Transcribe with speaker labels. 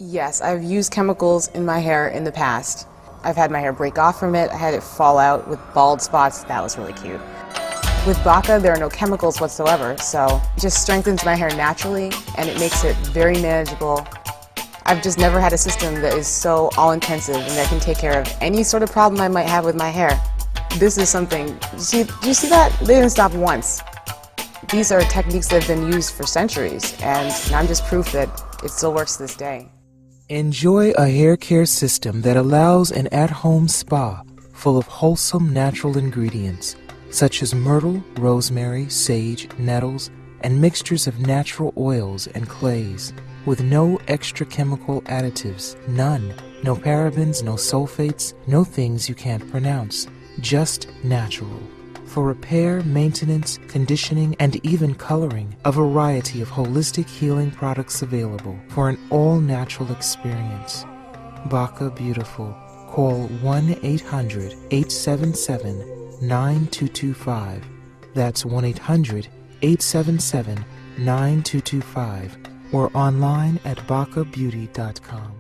Speaker 1: Yes, I've used chemicals in my hair in the past. I've had my hair break off from it, I had it fall out with bald spots. That was really cute. With Baka, there are no chemicals whatsoever, so it just strengthens my hair naturally and it makes it very manageable. I've just never had a system that is so all-intensive and that can take care of any sort of problem I might have with my hair. This is something, do you see that? They didn't stop once. These are techniques that have been used for centuries, and I'm just proof that it still works to this day.
Speaker 2: Enjoy a hair care system that allows an at-home spa full of wholesome natural ingredients such as myrtle, rosemary, sage, nettles, and mixtures of natural oils and clays with no extra chemical additives, none. No parabens, no sulfates, no things you can't pronounce. Just natural. For repair, maintenance, conditioning, and even coloring, a variety of holistic healing products available for an all-natural experience. Baka Beautiful. Call 1-800-877-9225. That's 1-800-877-9225. Or online at BakaBeauty.com.